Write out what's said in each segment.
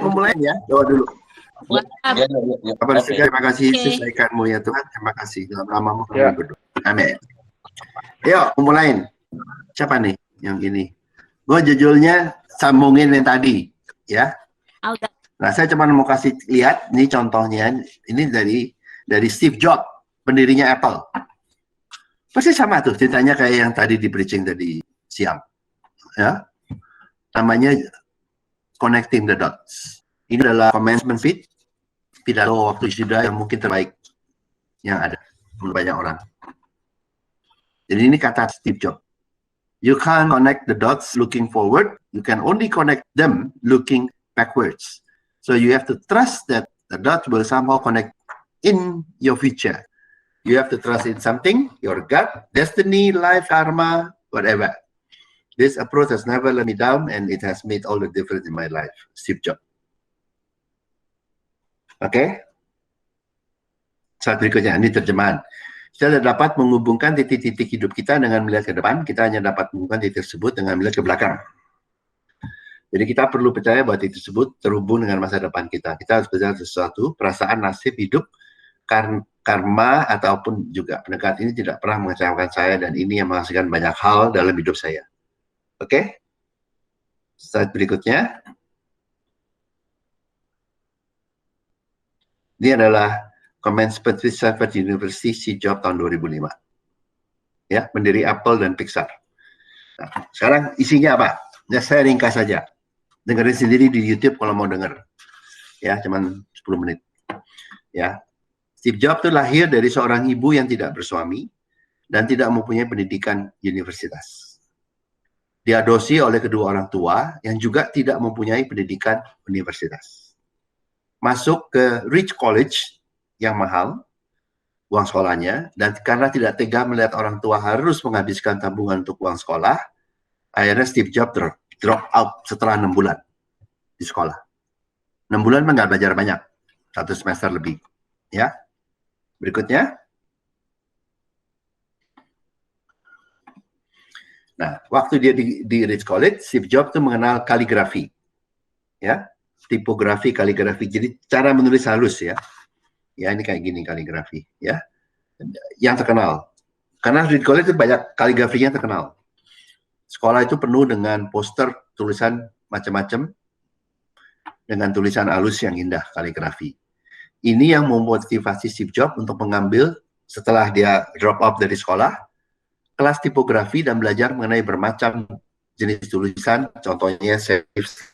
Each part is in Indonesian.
Memulai ya, doa dulu. Kabar terima kasih selesaikanmu ya Tuhan, terima kasih dalam namamu kami berdoa. Amin. Yuk, memulai. Siapa nih yang ini? Gue judulnya sambungin yang tadi, ya. Nah, saya cuma mau kasih lihat, ini contohnya, ini dari Steve Jobs, pendirinya Apple. Pasti sama tuh, ceritanya kayak yang tadi di preaching tadi siang, ya. Namanya Connecting the Dots. Ini adalah commencement speech, pidato waktu wisuda yang mungkin terbaik yang ada menurut banyak orang. Jadi ini kata Steve Jobs. You can't connect the dots looking forward. You can only connect them looking backwards. So you have to trust that the dots will somehow connect in your future. You have to trust in something, your gut, destiny, life, karma, whatever. This approach has never let me down and it has made all the difference in my life. Steve Jobs. Oke. Slide berikutnya, ini terjemahan. Kita dapat menghubungkan titik-titik hidup kita dengan melihat ke depan, kita hanya dapat menghubungkan titik tersebut dengan melihat ke belakang. Jadi kita perlu percaya bahwa titik tersebut terhubung dengan masa depan kita. Kita harus percaya sesuatu, perasaan, nasib, hidup, karma, ataupun juga pendekatan ini tidak pernah mengecewakan saya dan ini yang menghasilkan banyak hal dalam hidup saya. Oke? Slide berikutnya. Ini adalah Commencement speech Harvard University, Steve Jobs tahun 2005. Ya, pendiri Apple dan Pixar. Nah, sekarang isinya apa? Ya, saya ringkas saja. Dengerin sendiri di YouTube kalau mau denger. Ya, cuman 10 menit. Ya. Steve Jobs itu lahir dari seorang ibu yang tidak bersuami dan tidak mempunyai pendidikan universitas. Diadopsi oleh kedua orang tua yang juga tidak mempunyai pendidikan universitas. Masuk ke Rich College yang mahal, uang sekolahnya, dan karena tidak tega melihat orang tua harus menghabiskan tabungan untuk uang sekolah, akhirnya Steve Jobs drop out setelah 6 bulan di sekolah. 6 bulan nggak belajar banyak, 1 semester lebih. Ya, berikutnya. Nah, waktu dia di Rich College, Steve Jobs itu mengenal kaligrafi, ya, tipografi, kaligrafi. Jadi cara menulis halus ya. Ya, ini kayak gini kaligrafi, ya. Yang terkenal. Karena di College itu banyak kaligrafinya terkenal. Sekolah itu penuh dengan poster tulisan macam-macam dengan tulisan halus yang indah, kaligrafi. Ini yang memotivasi Steve Jobs untuk mengambil setelah dia drop out dari sekolah, kelas tipografi dan belajar mengenai bermacam jenis tulisan, contohnya serif,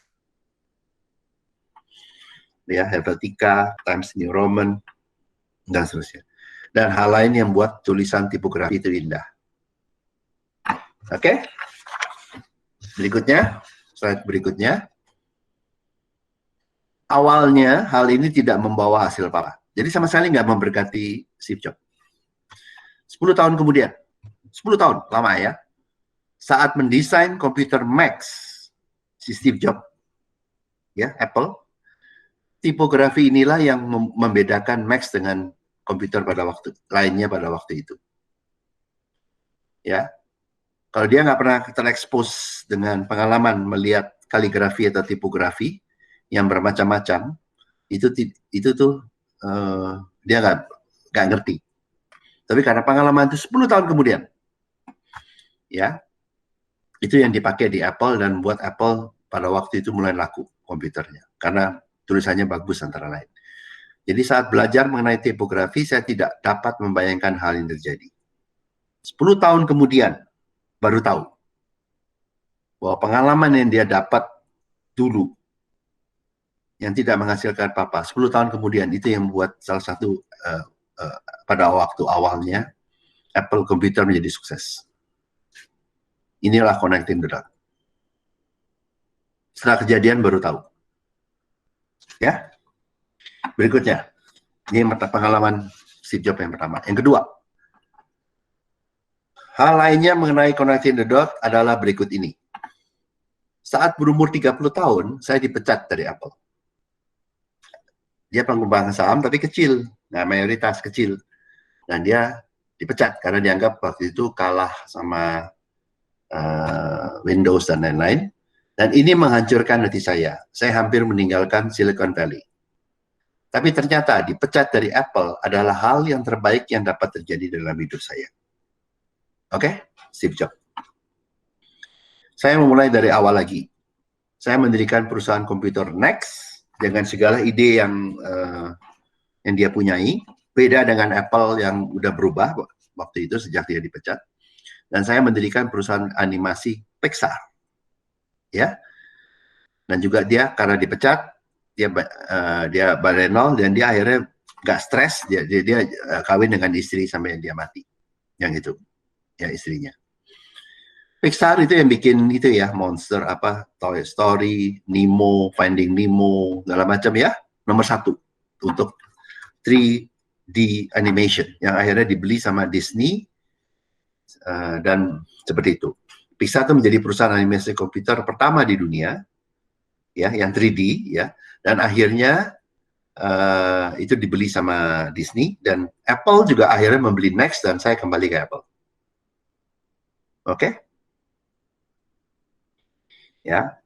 ya, Helvetica, Times New Roman, dan seterusnya. Dan hal lain yang buat tulisan tipografi itu indah. Oke? Berikutnya, slide berikutnya. Awalnya hal ini tidak membawa hasil apa-apa. Jadi sama sekali nggak memberkati Steve Jobs. 10 tahun kemudian, 10 tahun, lama ya, saat mendesain komputer Mac, si Steve Jobs, ya, Apple, tipografi inilah yang membedakan Mac dengan komputer pada waktu lainnya pada waktu itu. Ya, kalau dia nggak pernah terekspos dengan pengalaman melihat kaligrafi atau tipografi yang bermacam-macam, itu tuh dia nggak ngerti. Tapi karena pengalaman itu 10 tahun kemudian, ya, itu yang dipakai di Apple dan buat Apple pada waktu itu mulai laku komputernya karena tulisannya bagus antara lain. Jadi saat belajar mengenai tipografi, saya tidak dapat membayangkan hal yang terjadi. 10 tahun kemudian, baru tahu bahwa pengalaman yang dia dapat dulu, yang tidak menghasilkan apa-apa, 10 tahun kemudian, itu yang membuat salah satu, pada waktu awalnya, Apple Computer menjadi sukses. Inilah connecting the dots. Setelah kejadian baru tahu. Ya. Berikutnya, ini pengalaman Steve Jobs yang pertama. Yang kedua, hal lainnya mengenai connecting the dots adalah berikut ini. Saat berumur 30 tahun, saya dipecat dari Apple. Dia pengembangan saham tapi kecil, nah mayoritas kecil. Dan dia dipecat karena dianggap waktu itu kalah sama Windows dan lain-lain. Dan ini menghancurkan hati saya. Saya hampir meninggalkan Silicon Valley. Tapi ternyata dipecat dari Apple adalah hal yang terbaik yang dapat terjadi dalam hidup saya. Oke? Steve Jobs. Saya memulai dari awal lagi. Saya mendirikan perusahaan komputer Next dengan segala ide yang dia punyai. Beda dengan Apple yang udah berubah waktu itu sejak dia dipecat. Dan saya mendirikan perusahaan animasi Pixar. Ya. Dan juga dia karena dipecat, dia balik nol dan dia akhirnya nggak stres, dia kawin dengan istri sampai dia mati, yang itu ya istrinya. Pixar itu yang bikin itu ya, Monster apa, Toy Story, Nemo, Finding Nemo, segala macam ya, nomor 1 untuk 3D animation yang akhirnya dibeli sama Disney dan seperti itu. Pixar itu menjadi perusahaan animasi komputer pertama di dunia ya, yang 3D ya. Dan akhirnya itu dibeli sama Disney dan Apple juga akhirnya membeli Next dan saya kembali ke Apple. Oke? Ya.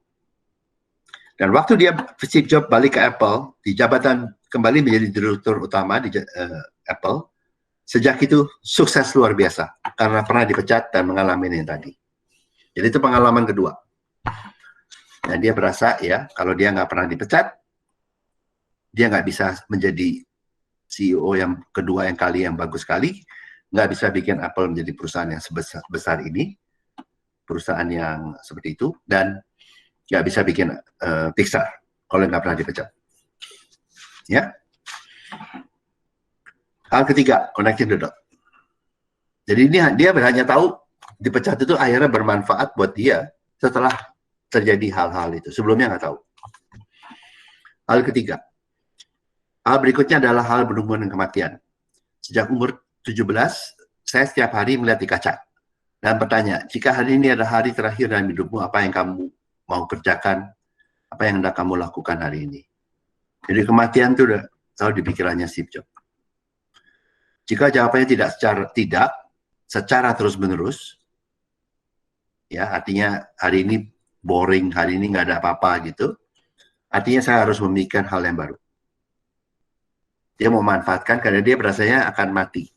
Dan waktu Steve Jobs balik ke Apple, di jabatan kembali menjadi direktur utama di Apple, sejak itu sukses luar biasa karena pernah dipecat dan mengalami ini tadi. Jadi itu pengalaman kedua. Dan dia berasa ya, kalau dia nggak pernah dipecat, dia nggak bisa menjadi CEO yang kedua yang bagus sekali, nggak bisa bikin Apple menjadi perusahaan yang sebesar ini, perusahaan yang seperti itu, dan nggak bisa bikin Pixar kalau nggak pernah dipecat. Ya. Hal ketiga, connecting the dot. Jadi ini dia hanya tahu dipecat itu akhirnya bermanfaat buat dia setelah terjadi hal-hal itu. Sebelumnya nggak tahu. Hal ketiga. Hal berikutnya adalah hal berhubungan dengan kematian. Sejak umur 17, saya setiap hari melihat di kaca dan bertanya, jika hari ini adalah hari terakhir dalam hidupmu, apa yang kamu mau kerjakan? Apa yang hendak kamu lakukan hari ini? Jadi kematian itu udah selalu di pikirannya Steve Jobs. Jika jawabannya tidak secara terus-menerus, ya artinya hari ini boring, hari ini nggak ada apa-apa gitu, artinya saya harus memikirkan hal yang baru. Dia mau manfaatkan karena dia berasanya akan mati.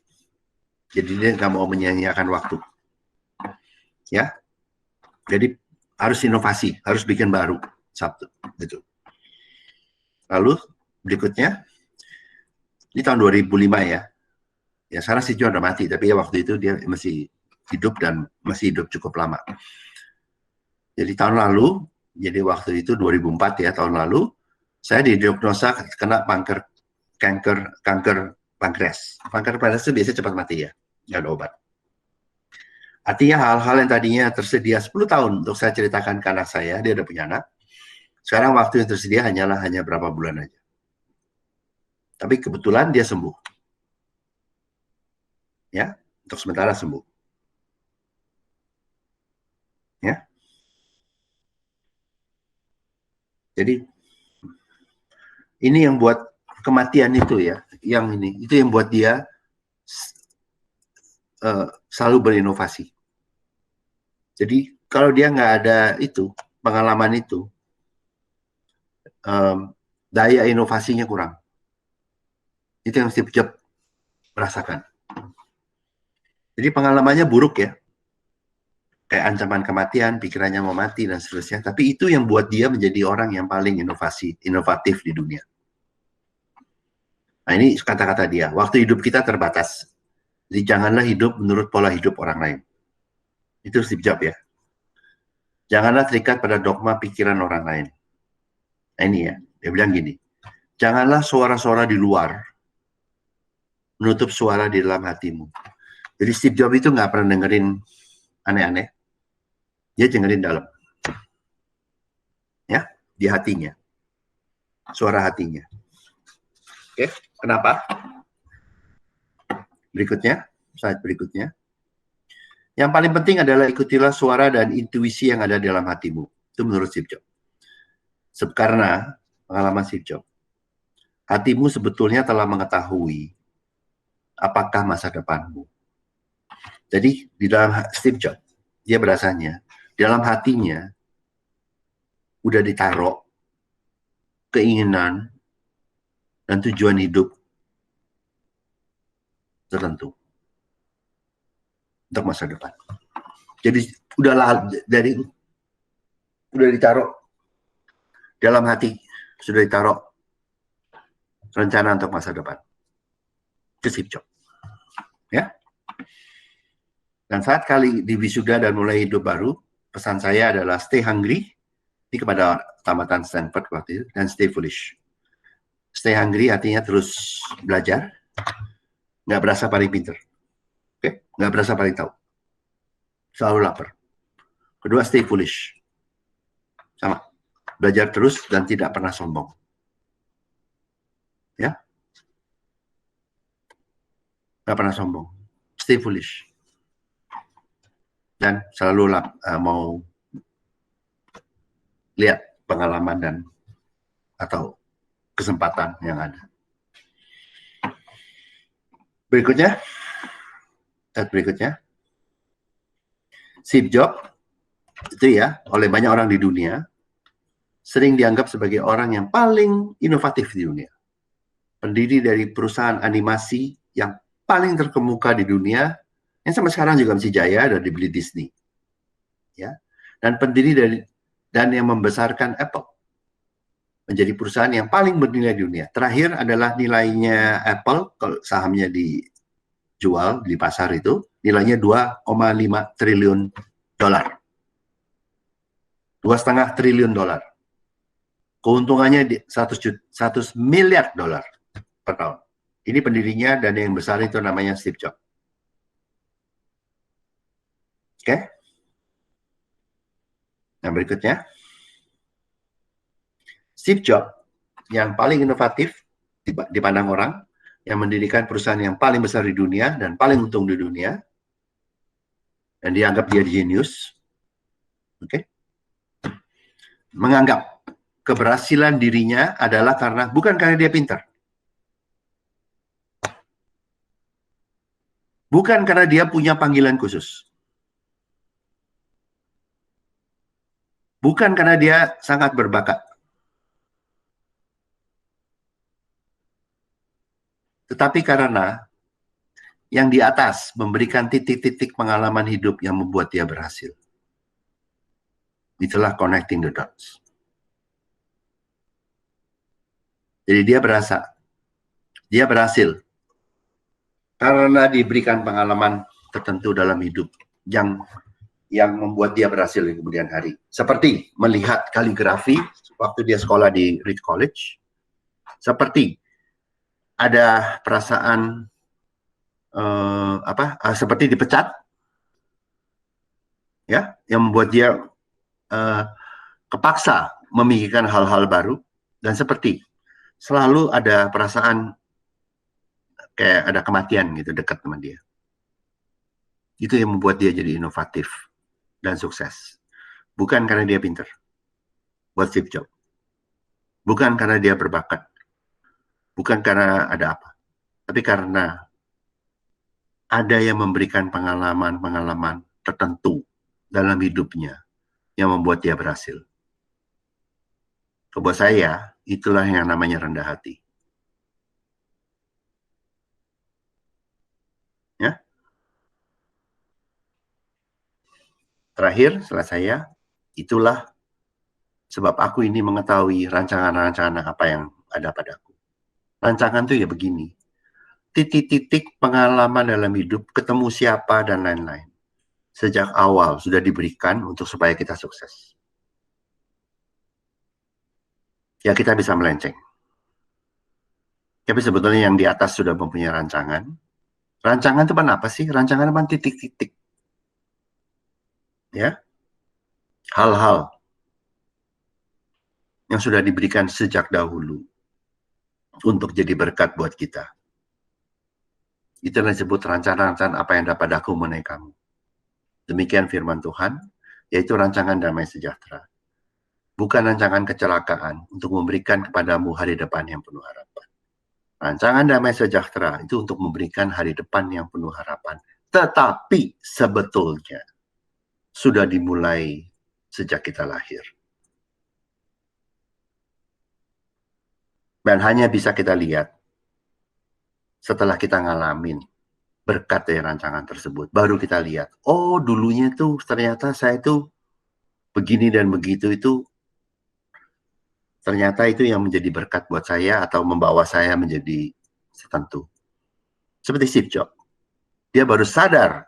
Jadi dia nggak mau menyia-nyiakan waktu. Ya, jadi harus inovasi, harus bikin baru Sabtu. Gitu. Lalu berikutnya, ini tahun 2005 ya. Ya sekarang sih udah mati, tapi ya waktu itu dia masih hidup dan masih hidup cukup lama. Jadi tahun lalu, jadi waktu itu 2004 ya, tahun lalu, saya didiagnosa kena kanker pankreas. Kanker pankreas itu biasanya cepat mati ya, nggak ada obat. Artinya hal-hal yang tadinya tersedia 10 tahun untuk saya ceritakan ke anak saya, dia udah punya anak. Sekarang waktu yang tersedia hanya berapa bulan aja. Tapi kebetulan dia sembuh. Ya, untuk sementara sembuh. Ya. Jadi ini yang buat kematian itu ya, yang ini itu yang buat dia selalu berinovasi. Jadi kalau dia nggak ada itu pengalaman itu, daya inovasinya kurang. Itu yang Steve Jobs merasakan. Jadi pengalamannya buruk ya, kayak ancaman kematian, pikirannya mau mati dan seterusnya. Tapi itu yang buat dia menjadi orang yang paling inovatif di dunia. Nah ini kata-kata dia, waktu hidup kita terbatas. Jadi janganlah hidup menurut pola hidup orang lain. Itu Steve Jobs ya. Janganlah terikat pada dogma pikiran orang lain. Nah ini ya, dia bilang gini, janganlah suara-suara di luar menutup suara di dalam hatimu. Jadi Steve Jobs itu nggak pernah dengerin aneh-aneh. Dia dengerin dalam. Ya, di hatinya. Suara hatinya. Oke, kenapa? Berikutnya, slide berikutnya. Yang paling penting adalah ikutilah suara dan intuisi yang ada di dalam hatimu. Itu menurut Steve Jobs. Karena pengalaman Steve Jobs, hatimu sebetulnya telah mengetahui apakah masa depanmu. Jadi di dalam Steve Jobs, dia berasanya, di dalam hatinya, udah ditaruh keinginan dan tujuan hidup tertentu untuk masa depan. Jadi udah ditaruh dalam hati, sudah ditaruh rencana untuk masa depan. Itu Steve Jobs. Ya. Dan saat kali di wisuda dan mulai hidup baru, pesan saya adalah stay hungry. Ini kepada tamatan Stanford waktu itu, dan stay foolish. Stay hungry artinya terus belajar, nggak berasa paling pinter. Oke? Nggak berasa paling tahu. Selalu lapar. Kedua, stay foolish. Sama. Belajar terus dan tidak pernah sombong. Ya? Nggak pernah sombong. Stay foolish. Dan selalu mau lihat pengalaman dan atau kesempatan yang ada. Berikutnya, Steve Jobs itu ya oleh banyak orang di dunia sering dianggap sebagai orang yang paling inovatif di dunia. Pendiri dari perusahaan animasi yang paling terkemuka di dunia, yang sampai sekarang juga masih jaya dan dibeli Disney. Ya. Dan pendiri dan yang membesarkan Apple menjadi perusahaan yang paling bernilai di dunia. Terakhir adalah nilainya Apple, kalau sahamnya dijual di pasar itu, nilainya 2,5 triliun dolar. 2,5 triliun dolar. Keuntungannya 100 miliar dolar per tahun. Ini pendirinya dan yang besar itu namanya Steve Jobs. Oke? Nah, berikutnya. Steve Jobs yang paling inovatif dipandang orang, yang mendirikan perusahaan yang paling besar di dunia dan paling untung di dunia, dan dianggap dia genius, oke? Menganggap keberhasilan dirinya adalah bukan karena dia pintar, bukan karena dia punya panggilan khusus, bukan karena dia sangat berbakat, tetapi karena yang di atas memberikan titik-titik pengalaman hidup yang membuat dia berhasil. Itulah connecting the dots. Jadi dia berhasil karena diberikan pengalaman tertentu dalam hidup yang membuat dia berhasil di kemudian hari. Seperti melihat kaligrafi waktu dia sekolah di Reed College, seperti ada perasaan seperti dipecat, ya, yang membuat dia kepaksa memikirkan hal-hal baru, dan seperti selalu ada perasaan kayak ada kematian gitu dekat sama dia. Itu yang membuat dia jadi inovatif dan sukses. Bukan karena dia pintar, buat Steve Jobs. Bukan karena dia berbakat. Bukan karena ada apa. Tapi karena ada yang memberikan pengalaman-pengalaman tertentu dalam hidupnya yang membuat dia berhasil. Buat saya, itulah yang namanya rendah hati. Ya. Terakhir, setelah saya, itulah sebab aku ini mengetahui rancangan-rancangan apa yang ada padaku. Rancangan itu ya begini. Titik-titik pengalaman dalam hidup, ketemu siapa, dan lain-lain. Sejak awal sudah diberikan supaya kita sukses. Ya, kita bisa melenceng. Tapi sebetulnya yang di atas sudah mempunyai rancangan. Rancangan itu apa sih? Rancangan itu titik-titik. Ya. Hal-hal yang sudah diberikan sejak dahulu untuk jadi berkat buat kita. Itulah disebut rancangan-rancangan apa yang dapat aku mengenai kamu. Demikian firman Tuhan, yaitu rancangan damai sejahtera. Bukan rancangan kecelakaan untuk memberikan kepadamu hari depan yang penuh harapan. Rancangan damai sejahtera itu untuk memberikan hari depan yang penuh harapan. Tetapi sebetulnya sudah dimulai sejak kita lahir. Dan hanya bisa kita lihat setelah kita ngalamin berkat dari rancangan tersebut. Baru kita lihat, oh dulunya tuh ternyata saya tuh begini dan begitu itu, ternyata itu yang menjadi berkat buat saya atau membawa saya menjadi tertentu. Seperti Steve Jobs. Dia baru sadar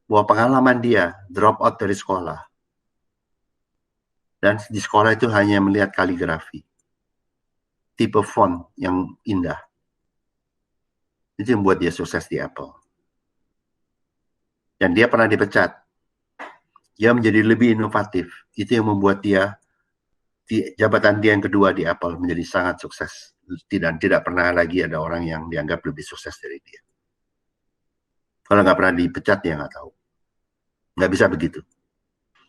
bahwa pengalaman dia drop out dari sekolah. Dan di sekolah itu hanya melihat kaligrafi. Tipe font yang indah. Itu yang membuat dia sukses di Apple. Dan dia pernah dipecat. Dia menjadi lebih inovatif. Itu yang membuat dia, di jabatan dia yang kedua di Apple menjadi sangat sukses. Tidak pernah lagi ada orang yang dianggap lebih sukses dari dia. Kalau nggak pernah dipecat, dia nggak tahu. Nggak bisa begitu.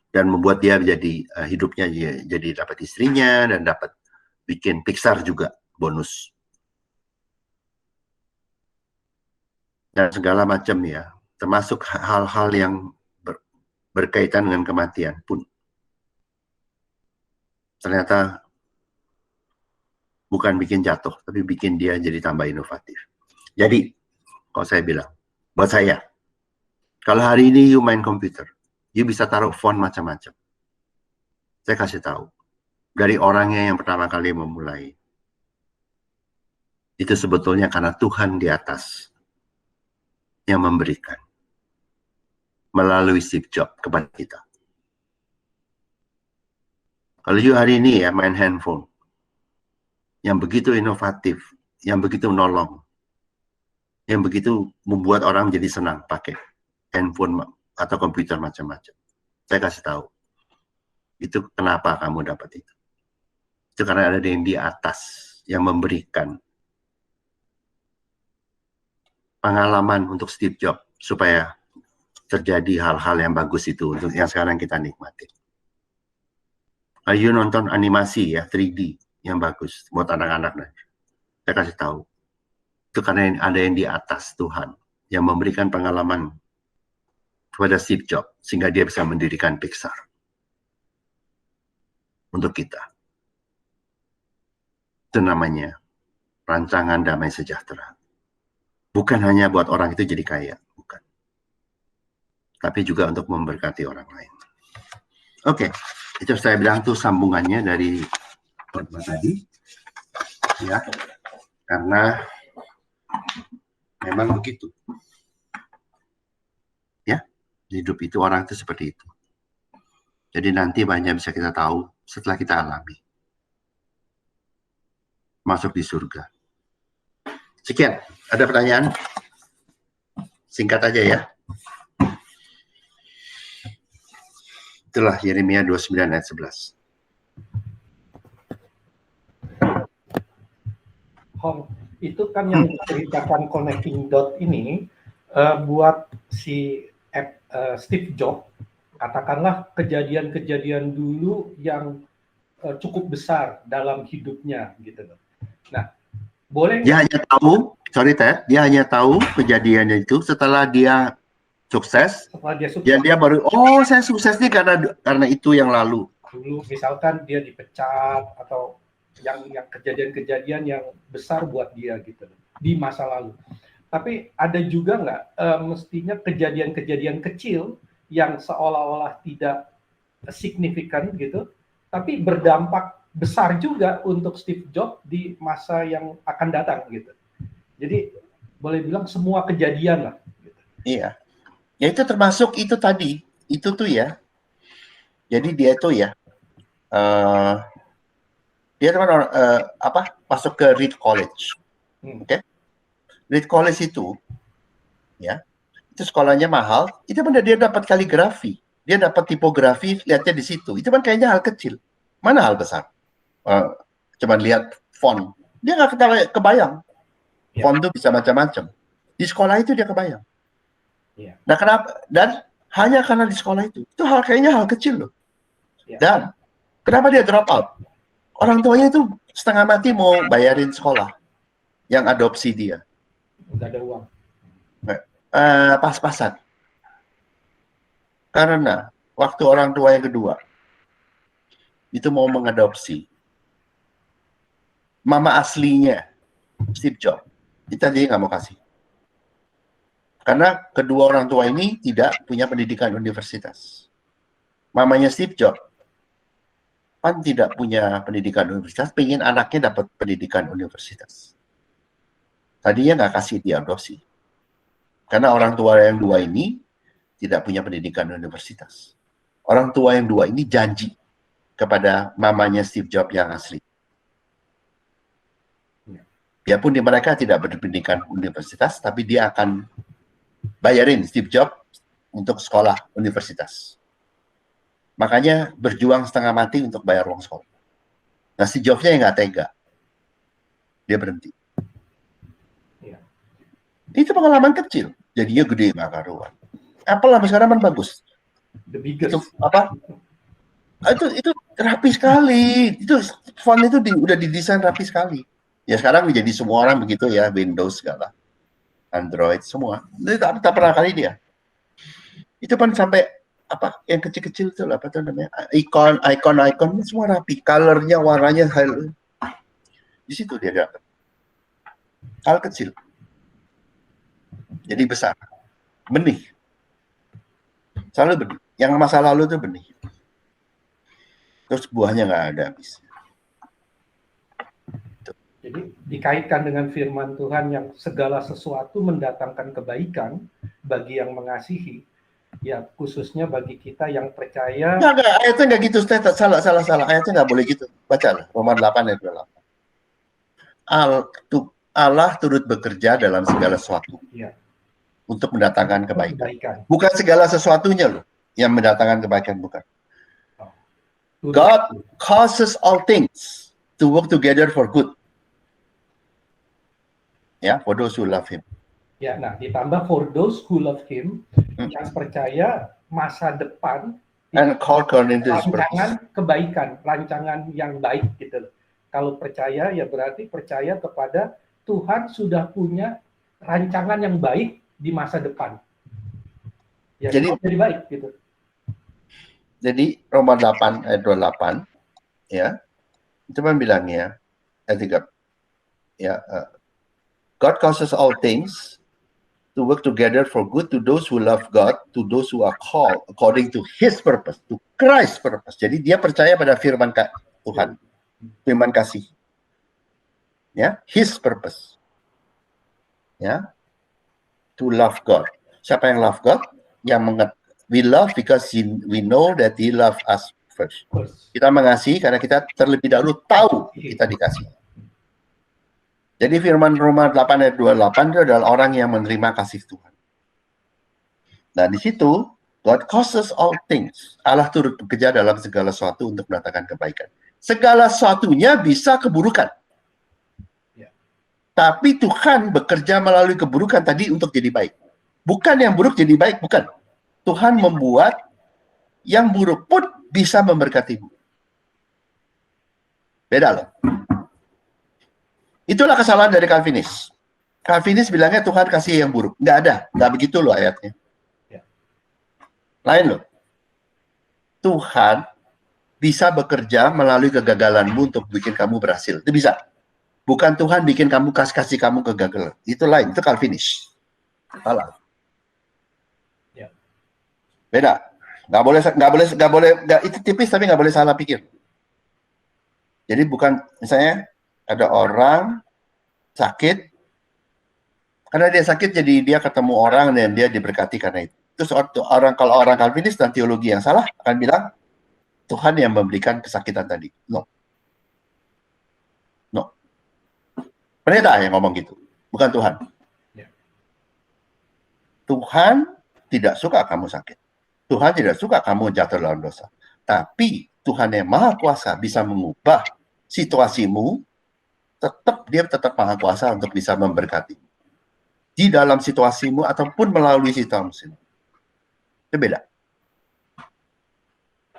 Dan membuat dia jadi hidupnya jadi dapat istrinya dan dapat bikin Pixar juga bonus. Dan segala macam ya, termasuk hal-hal yang berkaitan dengan kematian pun. Ternyata bukan bikin jatuh, tapi bikin dia jadi tambah inovatif. Jadi, kalau saya bilang, buat saya, kalau hari ini you main komputer, you bisa taruh font macam-macam. Saya kasih tahu, dari orangnya yang pertama kali memulai, itu sebetulnya karena Tuhan di atas yang memberikan melalui Steve Jobs kepada kita. Kalau you hari ini ya main handphone, yang begitu inovatif, yang begitu menolong, yang begitu membuat orang jadi senang pakai handphone atau komputer macam-macam. Saya kasih tahu, itu kenapa kamu dapat itu. Itu karena ada yang di atas yang memberikan pengalaman untuk Steve Jobs supaya terjadi hal-hal yang bagus itu untuk yang sekarang kita nikmati. Kalau you nonton animasi ya 3D yang bagus buat anak-anak, saya kasih tahu itu karena ada yang di atas Tuhan yang memberikan pengalaman kepada Steve Jobs sehingga dia bisa mendirikan Pixar untuk kita. Itu namanya rancangan damai sejahtera. Bukan hanya buat orang itu jadi kaya, bukan. Tapi juga untuk memberkati orang lain. Oke, itu saya bilang tuh sambungannya dari khotbah tadi, ya, karena memang begitu, ya, hidup itu orang itu seperti itu. Jadi nanti banyak bisa kita tahu setelah kita alami, masuk di surga. Sekian, ada pertanyaan? Singkat aja ya. Itulah Yeremia 29 ayat 11. Hong, itu kan yang diceritakan connecting dot ini buat si Steve Jobs, katakanlah kejadian-kejadian dulu yang cukup besar dalam hidupnya gitu loh. Nah, boleh dia hanya tahu, sorry Ted, dia hanya tahu kejadiannya itu setelah dia sukses. Dia baru, oh saya sukses nih karena itu yang lalu. Dulu misalkan dia dipecat atau yang kejadian-kejadian yang besar buat dia gitu di masa lalu. Tapi ada juga nggak mestinya kejadian-kejadian kecil yang seolah-olah tidak signifikan gitu, tapi berdampak besar juga untuk Steve Jobs di masa yang akan datang gitu. Jadi boleh bilang semua kejadian lah. Gitu. Iya. Ya itu termasuk itu tadi, itu tuh ya. Jadi dia tuh ya, dia kan masuk ke Reed College, oke? Reed College itu, ya, itu sekolahnya mahal. Itu kan dia dapat kaligrafi, dia dapat tipografi, lihatnya di situ. Itu kan kayaknya hal kecil. Mana hal besar? Cuman lihat font, dia nggak kebayang. Ya. Font itu bisa macam-macam. Di sekolah itu dia kebayang. Ya. Nah kenapa? Dan hanya karena di sekolah itu kayaknya hal kecil loh. Ya. Dan kenapa dia drop out? Orang tuanya itu setengah mati mau bayarin sekolah yang adopsi dia. Nggak ada uang. Pas-pasan. Karena waktu orang tua yang kedua itu mau mengadopsi, mama aslinya Steve Jobs, kita dia nggak mau kasih. Karena kedua orang tua ini tidak punya pendidikan universitas. Mamanya Steve Jobs kan tidak punya pendidikan universitas, pengen anaknya dapat pendidikan universitas. Tadinya nggak kasih dia adopsi. Karena orang tua yang dua ini tidak punya pendidikan universitas. Orang tua yang dua ini janji kepada mamanya Steve Jobs yang asli. Biarpun mereka tidak berpendidikan universitas, tapi dia akan bayarin Steve Jobs untuk sekolah universitas. Makanya berjuang setengah mati untuk bayar uang sekolah. Nah, Steve Jobs-nya yang nggak tega. Dia berhenti. Ya. Itu pengalaman kecil. Jadinya gede nggak karuan. Apple sampai sekarang kan bagus. The biggest. Itu apa? Itu rapi sekali. Itu font itu udah didesain rapi sekali. Ya sekarang menjadi semua orang begitu ya, Windows segala, Android semua. Itu tak pernah kali dia. Itu kan sampai apa yang kecil-kecil itu apa tuh namanya? Icon semua rapi, colornya, warnanya, di situ dia dapat. Hal kecil. Jadi besar. Benih. Selalu benih. Yang masa lalu itu benih. Terus buahnya nggak ada habis. Jadi dikaitkan dengan firman Tuhan yang segala sesuatu mendatangkan kebaikan bagi yang mengasihi, ya khususnya bagi kita yang percaya. Nggak, ayatnya nggak gitu, salah. Ayatnya nggak boleh gitu. Bacalah, Roma 8 ayat 28. Allah turut bekerja dalam segala sesuatu. Ya. Untuk mendatangkan kebaikan. Bukan segala sesuatunya loh yang mendatangkan kebaikan, bukan. God causes all things to work together for good. Ya, for those who love Him. Ya, nah ditambah for those who love Him, yang percaya masa depan and called according to His purpose. Rancangan kebaikan, rancangan yang baik gitu loh. Kalau percaya ya berarti percaya kepada Tuhan sudah punya rancangan yang baik di masa depan. Ya, jadi baik gitu. Jadi Roma 8 ayat 28 ya. Itu kan bilangnya ayat 3 ya, God causes all things to work together for good to those who love God, to those who are called according to His purpose, to Christ's purpose. Jadi dia percaya pada firman Tuhan, firman kasih. Ya, His purpose. Ya, to love God. Siapa yang love God? Yang we love because we know that He loved us first. Kita mengasihi karena kita terlebih dahulu tahu kita dikasih. Jadi firman Roma 8 ayat 28 itu adalah orang yang menerima kasih Tuhan. Nah, di situ God causes all things. Allah turut bekerja dalam segala sesuatu untuk mendatangkan kebaikan. Segala sesuatunya bisa keburukan. Ya. Tapi Tuhan bekerja melalui keburukan tadi untuk jadi baik. Bukan yang buruk jadi baik, bukan. Tuhan membuat yang buruk pun bisa memberkatimu. Beda loh. Itulah kesalahan dari Calvinis. Calvinis bilangnya Tuhan kasih yang buruk. Nggak ada. Nggak begitu loh ayatnya. Ya. Lain loh. Tuhan bisa bekerja melalui kegagalanmu untuk bikin kamu berhasil. Itu bisa. Bukan Tuhan bikin kamu kasih kamu kegagalan. Itu lain. Itu Calvinis. Salah. Ya. Beda. Nggak boleh. Itu tipis tapi nggak boleh salah pikir. Jadi bukan misalnya ada orang sakit, karena dia sakit jadi dia ketemu orang dan dia diberkati karena itu. Terus kalau orang Calvinis dan teologi yang salah akan bilang Tuhan yang memberikan kesakitan tadi. No. Pendeta yang ngomong gitu, bukan Tuhan. Tuhan tidak suka kamu sakit. Tuhan tidak suka kamu jatuh dalam dosa. Tapi Tuhan yang Maha Kuasa bisa mengubah situasimu. Dia tetap Maha Kuasa untuk bisa memberkati di dalam situasimu ataupun melalui situasimu. Itu beda.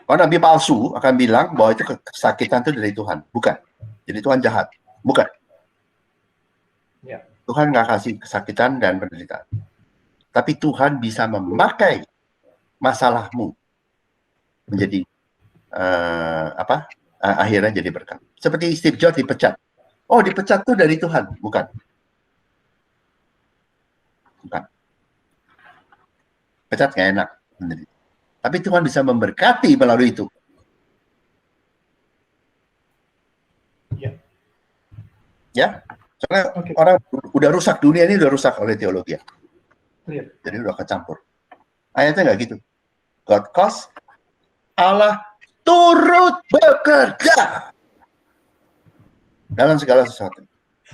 Kalau Nabi palsu akan bilang bahwa itu kesakitan itu dari Tuhan, bukan. Jadi Tuhan jahat, bukan. Ya. Tuhan nggak kasih kesakitan dan penderitaan. Tapi Tuhan bisa memakai masalahmu menjadi akhirnya jadi berkat. Seperti Steve Jobs dipecat. Oh, dipecat tuh dari Tuhan. Bukan. Bukan. Pecat nggak enak. Tapi Tuhan bisa memberkati melalui itu. Ya, soalnya orang udah rusak, dunia ini udah rusak oleh teologi. Jadi udah kecampur. Ayatnya nggak gitu. God cause, Allah turut bekerja dalam segala sesuatu.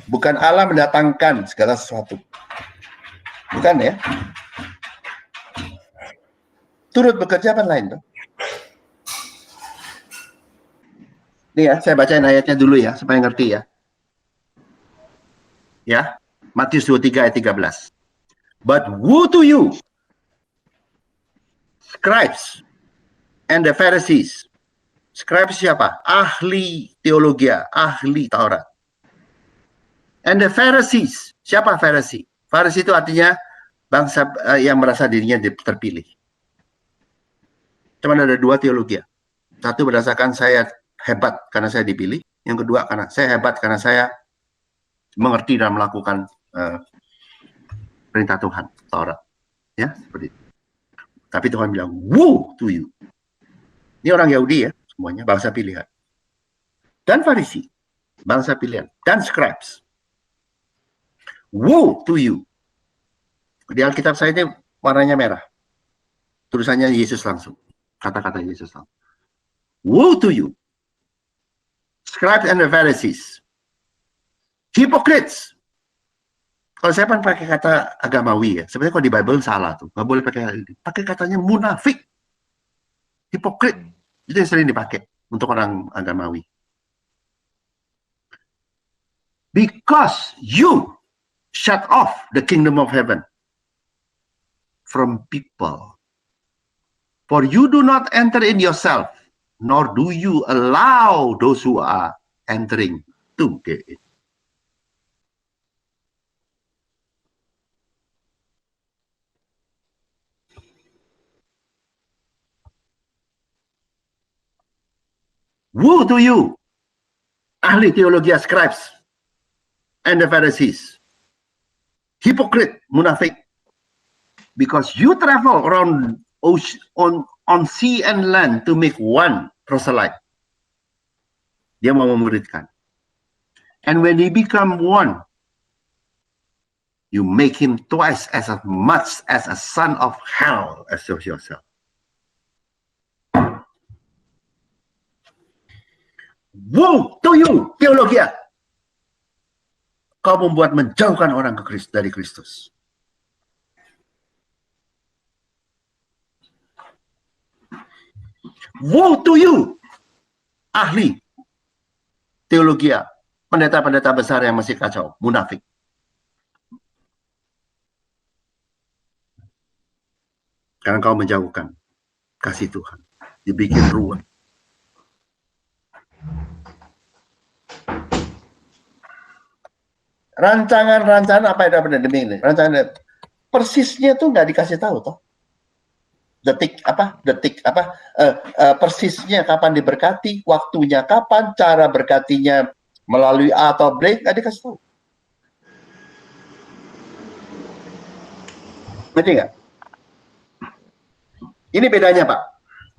Bukan Allah mendatangkan segala sesuatu. Bukan ya. Turut bekerja apa lain tuh? Nih ya, saya bacain ayatnya dulu ya, supaya ngerti ya. Ya, Matius 23 ayat 13. But woe to you, scribes and the Pharisees. Scribes siapa? Ahli teologi, ahli Taurat. And the Pharisees. Siapa Pharisee? Pharisee itu artinya bangsa yang merasa dirinya terpilih. Cuma ada dua teologi. Satu berdasarkan saya hebat karena saya dipilih. Yang kedua karena saya hebat karena saya mengerti dan melakukan perintah Tuhan, Taurat. Ya, seperti itu. Tapi Tuhan bilang, woe to you. Ini orang Yahudi ya, semuanya bangsa pilihan. Dan Farisi, bangsa pilihan. Dan scribes. Woe to you. Di Alkitab saya ini warnanya merah. Tulisannya Yesus langsung. Kata-kata Yesus langsung. Woe to you. Scribes and the Pharisees. Hypocrites. Kalau saya pakai kata agamawi ya, sebenarnya kalau di Bible salah tuh, nggak boleh pakai ini. Pakai katanya munafik, hipokrit, itu yang sering dipakai untuk orang agamawi. Because you shut off the kingdom of heaven from people, for you do not enter in yourself, nor do you allow those who are entering to get it. Woe to you, ahli teologi, scribes, and the Pharisees. Hypocrite, munafik. Because you travel around on sea and land to make one proselyte. Dia mau memuridkan. And when he become one, you make him twice as much as a son of hell as yourself. Woe to you, teologia. Kau membuat menjauhkan orang dari Kristus. Woe to you, ahli teologia, pendeta-pendeta besar yang masih kacau, munafik. Karena kau menjauhkan kasih Tuhan, dibikin ruwet. Rancangan apa yang ada demi ini? Rancangan persisnya tuh nggak dikasih tahu toh. Persisnya kapan diberkati, waktunya kapan, cara berkatinya melalui A atau B, nggak dikasih tahu. Ngerti nggak? Ini bedanya Pak.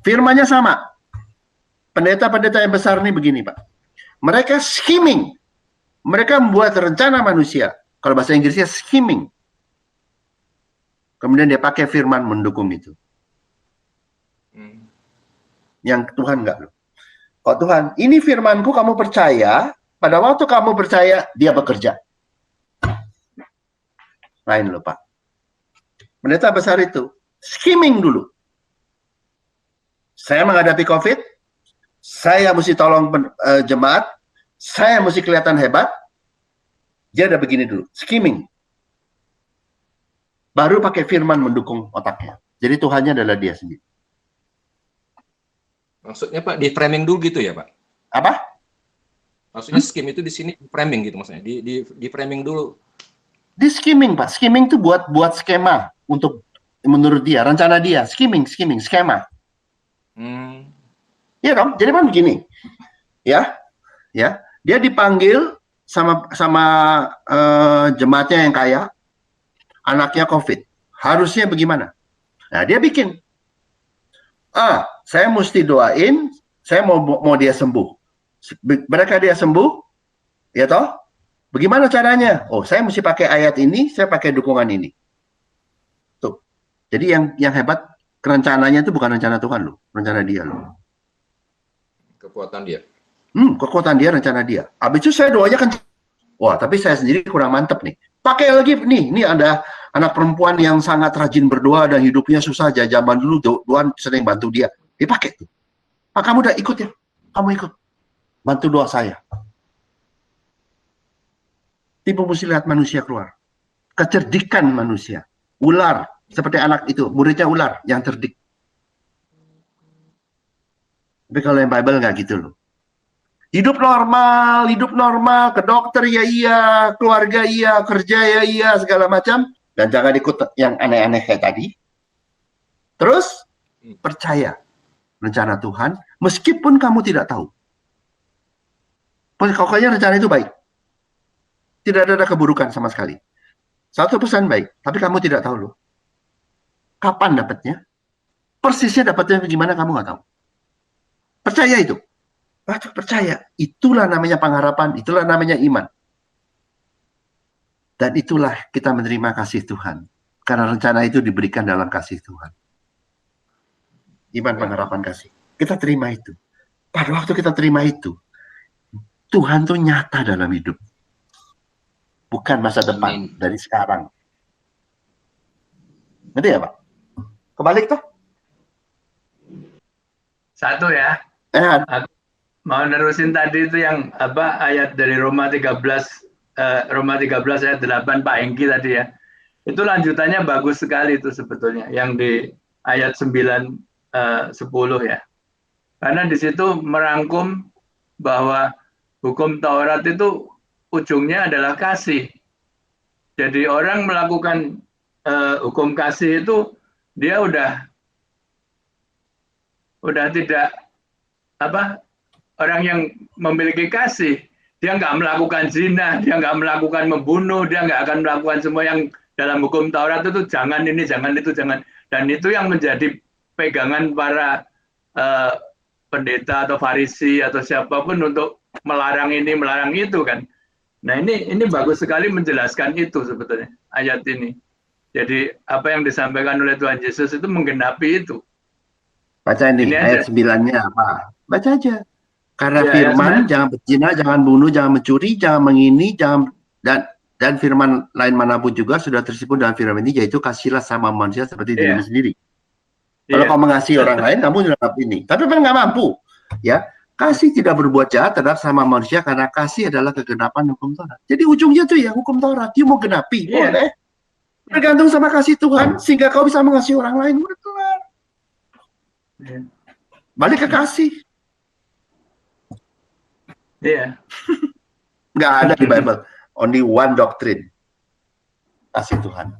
Firmannya sama. Pendeta-pendeta yang besar ini begini Pak. Mereka scheming. Mereka membuat rencana manusia. Kalau bahasa Inggrisnya scheming. Kemudian dia pakai firman mendukung itu. Yang Tuhan enggak loh. Kalau Tuhan, ini firmanku kamu percaya, pada waktu kamu percaya, dia bekerja. Lain loh Pak. Pendeta besar itu, scheming dulu. Saya menghadapi COVID, saya mesti tolong jemaat, saya mesti kelihatan hebat, dia udah begini dulu, scheming. Baru pakai firman mendukung otaknya. Jadi Tuhannya adalah dia sendiri. Maksudnya Pak, di framing dulu gitu ya Pak? Apa? Maksudnya scheme itu di sini framing gitu maksudnya, di framing dulu. Di scheming Pak, scheming itu buat skema untuk menurut dia, rencana dia, scheming, skema. Iya dong, jadi kan begini, ya, dia dipanggil sama jemaatnya yang kaya, anaknya COVID. Harusnya bagaimana? Nah, dia bikin. Saya mesti doain, saya mau dia sembuh. Mereka dia sembuh, ya toh? Bagaimana caranya? Oh, saya mesti pakai ayat ini, saya pakai dukungan ini. Tuh. Jadi yang hebat, rencananya itu bukan rencana Tuhan loh, rencana dia loh. Kekuatan dia. Kekuatan dia, rencana dia. Habis itu saya doanya kan, wah, tapi saya sendiri kurang mantep nih. Pakai lagi nih ada anak perempuan yang sangat rajin berdoa dan hidupnya susah. Zaman dulu Tuhan sering bantu dia. Dipakai tuh. Kamu udah ikut ya? Kamu ikut. Bantu doa saya. Tipe mesti lihat manusia keluar. Kecerdikan manusia. Ular. Seperti anak itu. Muridnya ular yang cerdik. Tapi kalau yang Bible nggak gitu loh. Hidup normal, ke dokter ya iya, keluarga iya, kerja ya iya, segala macam. Dan jangan ikut yang aneh-aneh kayak tadi. Terus, percaya rencana Tuhan, meskipun kamu tidak tahu. Pokoknya rencana itu baik. Tidak ada keburukan sama sekali. 100% baik, tapi kamu tidak tahu loh. Kapan dapatnya? Persisnya dapatnya gimana kamu nggak tahu. Percaya itu. Percaya. Itulah namanya pengharapan, itulah namanya iman. Dan itulah kita menerima kasih Tuhan. Karena rencana itu diberikan dalam kasih Tuhan. Iman, pengharapan, kasih. Kita terima itu. Pada waktu kita terima itu, Tuhan tuh nyata dalam hidup. Bukan masa depan, dari sekarang. Ngerti ya, Pak? Kebalik tuh. Satu ya. Mau nerusin tadi itu yang ayat dari Roma 13 ayat 8 Pak Hengki tadi ya. Itu lanjutannya bagus sekali itu sebetulnya yang di ayat 9 10 ya. Karena di situ merangkum bahwa hukum Taurat itu ujungnya adalah kasih. Jadi orang melakukan hukum kasih itu dia udah tidak orang yang memiliki kasih, dia nggak melakukan zina, dia nggak melakukan membunuh, dia nggak akan melakukan semua yang dalam hukum Taurat itu jangan ini, jangan itu, jangan. Dan itu yang menjadi pegangan para pendeta atau farisi atau siapapun untuk melarang ini, melarang itu kan. Nah ini bagus sekali menjelaskan itu sebetulnya ayat ini. Jadi apa yang disampaikan oleh Tuhan Yesus itu menggenapi itu. Baca ini ayat 9-nya apa? Baca aja. Karena firman, jangan berzina, jangan bunuh, jangan mencuri, jangan mengini, dan firman lain manapun juga sudah tersebut dalam firman ini, yaitu kasihlah sama manusia seperti dirimu sendiri. Kalau kau mengasihi orang lain, kamu sudah ini. Tapi kan nggak mampu, ya. Kasih tidak berbuat jahat terhadap sama manusia karena kasih adalah kegenapan hukum Taurat. Jadi ujungnya tuh ya hukum Taurat, dia mau genapi, boleh. Tergantung sama kasih Tuhan, sehingga kau bisa mengasihi orang lain. Udah kelar. Balik ke kasih. Iya. Nggak ada di Bible. Only one doctrine. Kasih Tuhan.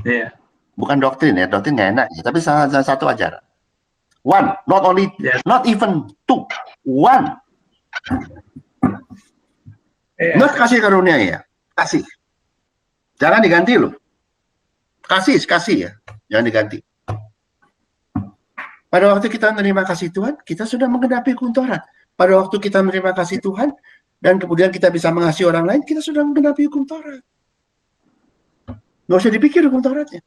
Iya. Bukan doktrin ya, doktrin nggak enak. Tapi salah satu ajaran. One, not only, not even two. One. Not kasih karunia ya. Kasih. Jangan diganti loh. Kasih ya. Jangan diganti. Pada waktu kita menerima kasih Tuhan, kita sudah menggenapi hukum Taurat. Pada waktu kita menerima kasih Tuhan, dan kemudian kita bisa mengasihi orang lain, kita sudah menggenapi hukum Taurat. Nggak usah dipikir hukum Tauratnya.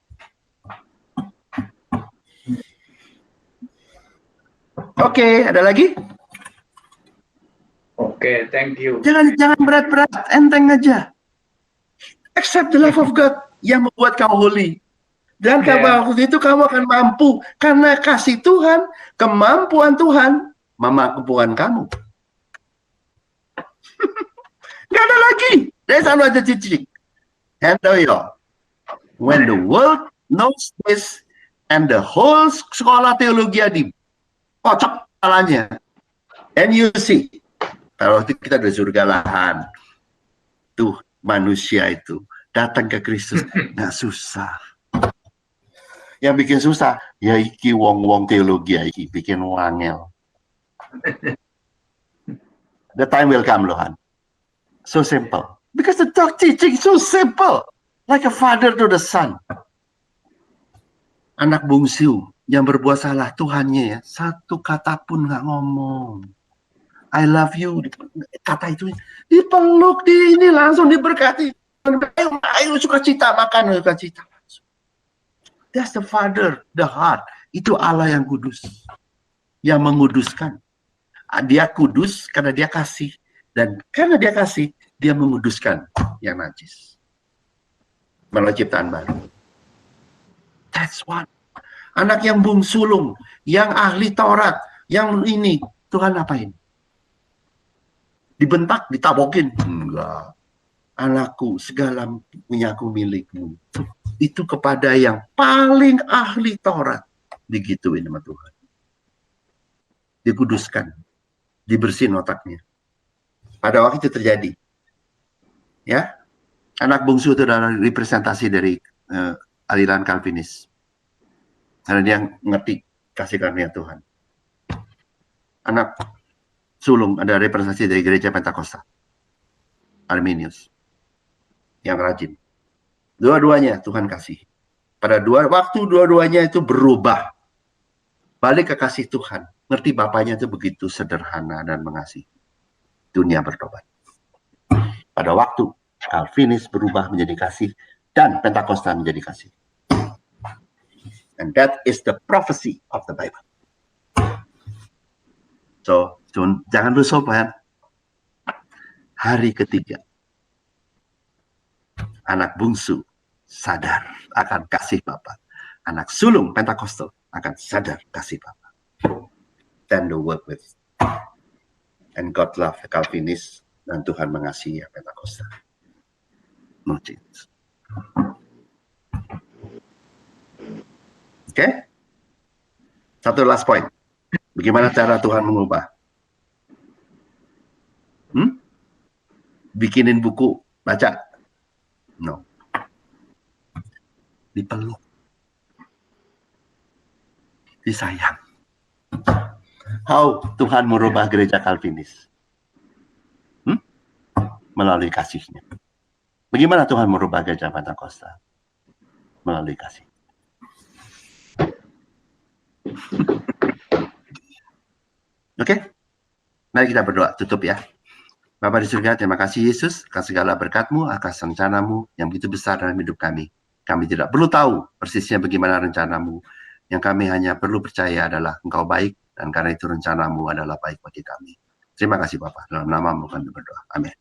Oke, ada lagi? Oke, thank you. Jangan berat-berat, enteng aja. Accept the love of God yang membuat kamu holy. Dan pada waktu itu kamu akan mampu. Karena kasih Tuhan, kemampuan Tuhan, kemampuan kamu. Gak ada lagi. There's another teaching. And when the world knows this, and the whole sekolah teologi di kocok kepalanya, and you see, kalau kita dari surga lahan, tuh manusia itu datang ke Kristus, nggak susah. Yang bikin susah, ya iki wong-wong teologi ya iki bikin wangel. The time will come, Lohan. So simple. Because the dog teaching is so simple. Like a father to the son. Anak bungsu yang berbuat salah, Tuhannya ya, satu kata pun nggak ngomong. I love you, kata itu dipeluk, ini langsung diberkati. Ayo sukacita, makan sukacita. That's the father, the heart. Itu Allah yang kudus, yang menguduskan. Dia kudus karena dia kasih, dan karena dia kasih, dia menguduskan yang najis melalui ciptaan baru. That's what. Anak yang bungsulung, yang ahli Taurat, yang ini, Tuhan apain? Dibentak, ditabokin? Enggak. Anakku, segala punyaku milikmu. Itu kepada yang paling ahli Taurat. Digituin sama Tuhan. Dikuduskan. Dibersihin otaknya. Pada waktu itu terjadi. Ya, anak bungsu itu adalah representasi dari aliran Calvinis. Karena dia ngerti kasih karunia Tuhan. Anak sulung ada representasi dari gereja Pentakosta. Arminius. Yang rajin. Dua-duanya Tuhan kasih. Pada waktu dua-duanya itu berubah. Balik ke kasih Tuhan. Ngerti bapaknya itu begitu sederhana dan mengasihi. Dunia bertobat. Pada waktu Calvinis berubah menjadi kasih dan Pentakosta menjadi kasih. And that is the prophecy of the Bible. So, jangan lupa sobat. Hari ketiga. Anak bungsu sadar akan kasih Bapa. Anak sulung Pentakostal akan sadar kasih Bapa. Then the work with. And God love Calvinis dan Tuhan mengasihi Pentakostal. No change. Oke? Satu last point. Bagaimana cara Tuhan mengubah? Bikinin buku, baca. No. Dipeluk. Disayang. How Tuhan merubah gereja Calvinis? Melalui kasihnya. Bagaimana Tuhan merubah gereja Pentakosta? Melalui kasih. Oke? Mari kita berdoa, tutup ya. Bapa di surga, terima kasih Yesus, akan segala berkat-Mu, atas rencana-Mu yang begitu besar dalam hidup kami. Kami tidak perlu tahu persisnya bagaimana rencana-Mu. Yang kami hanya perlu percaya adalah Engkau baik, dan karena itu rencana-Mu adalah baik bagi kami. Terima kasih Bapa, dalam nama-Mu kami berdoa. Amin.